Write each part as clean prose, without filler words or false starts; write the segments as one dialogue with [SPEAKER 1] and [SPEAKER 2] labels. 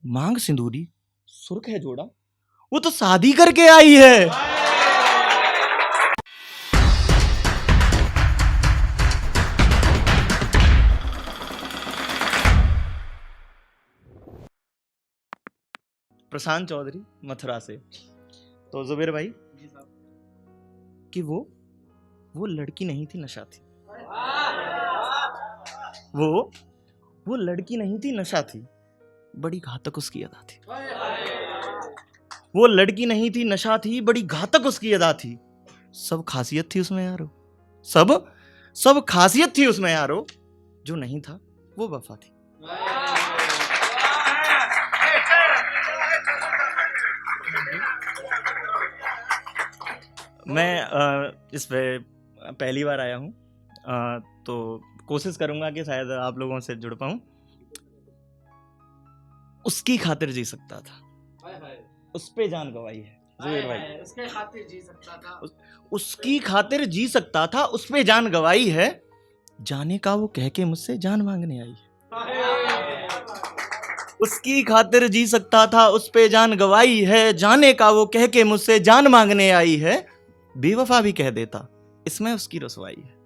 [SPEAKER 1] मांग सिंदूरी, सुर्ख है जोड़ा, वो तो शादी करके आई है। प्रशांत चौधरी मथुरा से। तो जुबेर भाई कि वो लड़की नहीं थी, नशा थी। वो लड़की नहीं थी, नशा थी, बड़ी घातक उसकी अदा थी। वो लड़की नहीं थी, नशा थी, बड़ी घातक उसकी अदा थी। सब खासियत थी उसमें यारो, सब खासियत थी उसमें यारो, जो नहीं था वो वफा थी। मैं इस पे पहली बार आया हूँ, तो कोशिश करूंगा कि शायद आप लोगों से जुड़ पाऊं। उसकी खातिर जी सकता था, उस पे जान गवाई है। जुबेर भाई, उसके खातिर जी सकता था, उसकी खातिर जी सकता था, उस पे जान गवाई है। जाने का वो कह के मुझसे जान मांगने आई है। उसकी खातिर जी सकता था, उस पे जान गवाई है। जाने का वो कह के मुझसे जान मांगने आई है। बेवफा भी कह देता, इसमें उसकी रुसवाई है।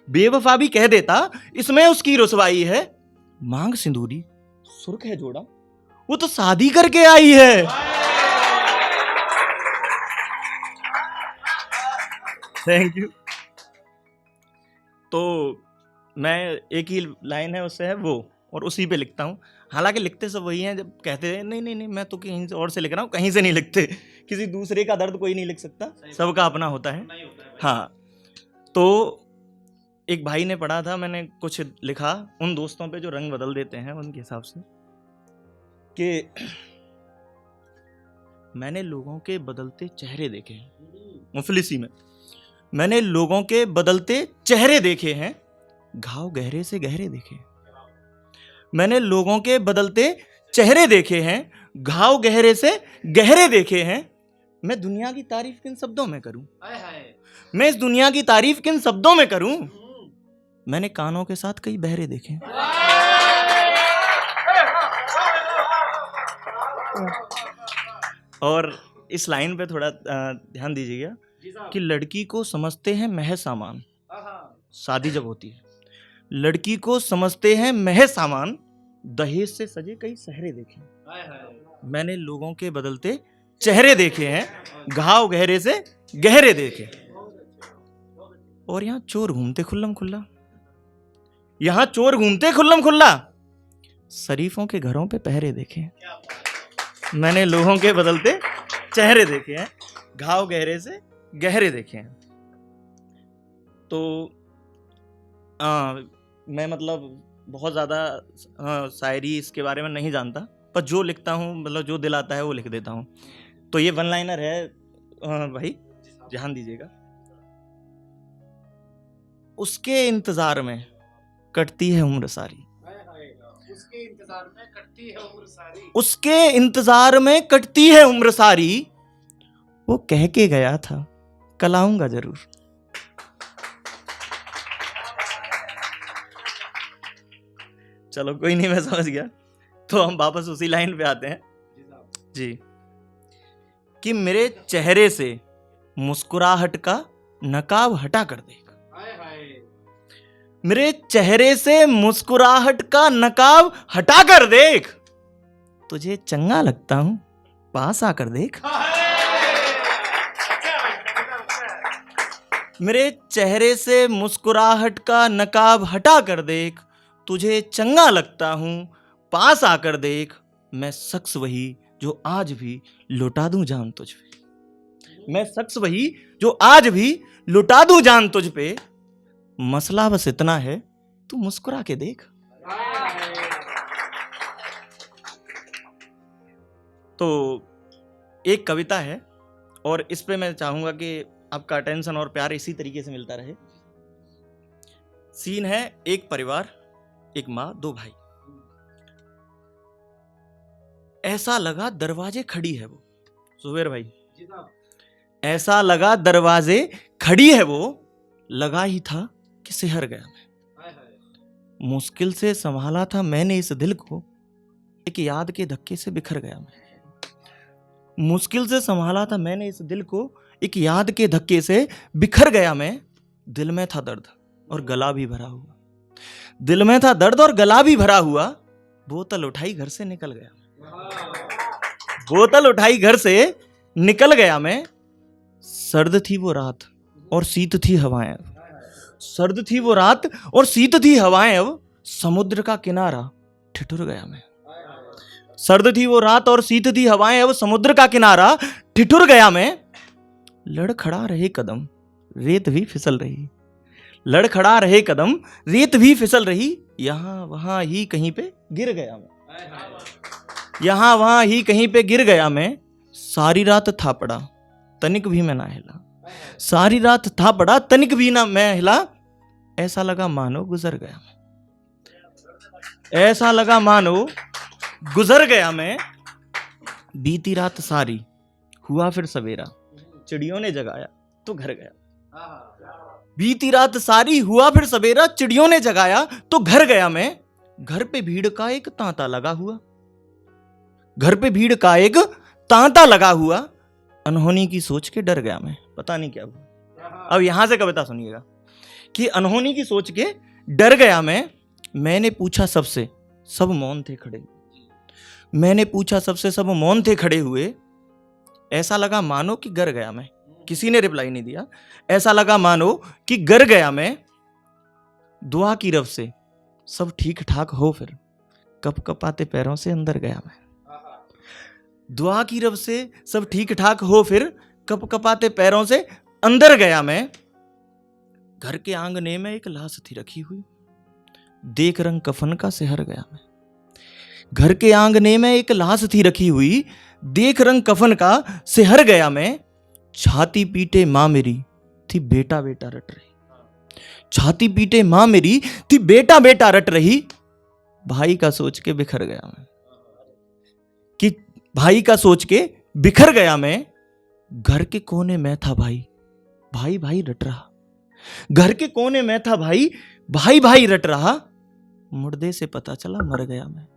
[SPEAKER 1] बेवफा भी कह देता, इसमें उसकी रुसवाई है। मांग सिंदूरी, सुर्ख है जोड़ा, वो तो शादी करके आई है। Thank you. तो मैं एक ही लाइन है उससे है वो, और उसी पे लिखता हूँ। हालांकि लिखते सब वही हैं, जब कहते हैं नहीं नहीं नहीं मैं तो कहीं और से लिख रहा हूँ, कहीं से नहीं लिखते। किसी दूसरे का दर्द कोई नहीं लिख सकता, सबका अपना होता है। हाँ, तो एक भाई ने पढ़ा था, मैंने कुछ लिखा उन दोस्तों पे जो रंग बदल देते हैं उनके हिसाब से, कि मैंने लोगों के बदलते चेहरे देखे हैं। मुफलिसी में मैंने लोगों के बदलते चेहरे देखे हैं, घाव गहरे से गहरे देखे। मैंने लोगों के बदलते चेहरे देखे हैं, घाव गहरे से गहरे देखे हैं। मैं दुनिया की तारीफ किन शब्दों में करूं, मैं इस दुनिया की तारीफ किन शब्दों में करूं। मैंने कानों के साथ कई बहरे देखे। और इस लाइन पे थोड़ा ध्यान दीजिएगा कि लड़की को समझते हैं महज सामान, शादी जब होती है लड़की को समझते हैं महज सामान, दहेज से सजे कई सहरे देखे। मैंने लोगों के बदलते चेहरे देखे हैं, घाव गहरे से गहरे देखे। और यहाँ चोर घूमते खुल्लम खुल्ला, यहाँ चोर घूमते खुल्लम खुल्ला, शरीफों के घरों पे पहरे देखे। मैंने लोगों के बदलते चेहरे देखे हैं, घाव गहरे से गहरे देखे हैं। तो मैं मतलब बहुत ज़्यादा शायरी इसके बारे में नहीं जानता, पर जो लिखता हूँ मतलब जो दिल आता है वो लिख देता हूँ। तो ये वन लाइनर है भाई, ध्यान दीजिएगा। उसके इंतजार में कटती है उम्र सारी, उसके इंतजार में कटती है उम्र सारी, उसके इंतजार में कटती है उम्र सारी। वो कह के गया था कल आऊंगा जरूर। चलो कोई नहीं, मैं समझ गया। तो हम वापस उसी लाइन पे आते हैं जी, कि मेरे चेहरे से मुस्कुराहट का नकाब हटा कर देख। मेरे चेहरे से मुस्कुराहट का नकाब हटा कर देख, तुझे चंगा लगता हूं पास आकर देख। मेरे चेहरे से मुस्कुराहट का नकाब हटा कर देख, तुझे चंगा लगता हूं पास आकर देख। मैं शख्स वही जो आज भी लुटा दूं जान तुझ पे, मैं शख्स वही जो आज भी लुटा दूं जान तुझ पे। मसला बस इतना है तू मुस्कुरा के देख। तो एक कविता है, और इस पे मैं चाहूंगा कि आपका अटेंशन और प्यार इसी तरीके से मिलता रहे। सीन है एक परिवार, एक माँ दो भाई। ऐसा लगा दरवाजे खड़ी है वो, जुबेर भाई, ऐसा लगा दरवाजे खड़ी है वो, लगा ही था कि सिहर गया मैं। मुश्किल से संभाला था मैंने इस दिल को, एक याद के धक्के से बिखर गया मैं। मुश्किल से संभाला था मैंने इस दिल को, एक याद के धक्के से बिखर गया मैं। दिल में था दर्द और गला भी भरा हुआ, दिल में था दर्द और गला भी भरा हुआ। बोतल उठाई घर से निकल गया, बोतल उठाई घर से निकल गया मैं। सर्द थी वो रात और शीत थी हवाएं, सर्द थी वो रात और शीत थी हवाएं। अब समुद्र का किनारा ठिठुर गया मैं। सर्द थी वो रात और शीत थी हवाएं, अब समुद्र का किनारा ठिठुर गया मैं। लड़खड़ा रहे कदम रेत भी फिसल रही, लड़खड़ा रहे कदम रेत भी फिसल रही। यहां वहां ही कहीं पे गिर गया मैं, यहां वहां ही कहीं पे गिर गया मैं। सारी रात था पड़ा तनिक भी मैं ना हिला, सारी रात था पड़ा तनिक भी ना मैं हिला। ऐसा लगा मानो गुजर गया मैं, ऐसा लगा मानो गुजर गया मैं। बीती रात सारी हुआ फिर सवेरा, चिड़ियों ने जगाया तो घर गया। बीती रात सारी हुआ फिर सवेरा, चिड़ियों ने जगाया तो घर गया मैं। घर पे भीड़ का एक तांता लगा हुआ, घर पे भीड़ का एक तांता लगा हुआ। अनहोनी की सोच के डर गया मैं, पता नहीं क्या हुआ। अब यहां से कविता सुनिएगा कि अनहोनी की सोच के डर गया मैं। मैंने पूछा सबसे सब मौन थे खड़े, मैंने पूछा सबसे सब मौन थे खड़े हुए। ऐसा लगा मानो कि गर गया मैं, किसी ने रिप्लाई नहीं दिया। ऐसा लगा मानो कि गर गया मैं। दुआ की रब से सब ठीक ठाक हो फिर कप कपाते पैरों से अंदर गया मैं। दुआ की रब से सब ठीक ठाक हो फिर कप कपाते पैरों से अंदर गया मैं। घर के आंगने में एक लाश थी रखी हुई, देख रंग कफन का सिहर गया मैं। घर के आंगने में एक लाश थी रखी हुई, देख रंग कफन का सिहर गया मैं। छाती पीटे मां मेरी थी बेटा बेटा रट रही, छाती पीटे मां मेरी थी बेटा बेटा रट रही। भाई का सोच के बिखर गया मैं, कि भाई का सोच के बिखर गया मैं। घर के कोने में था भाई, भाई भाई रट रहा, घर के कोने में था भाई, भाई भाई रट रहा। मुर्दे से पता चला मर गया मैं।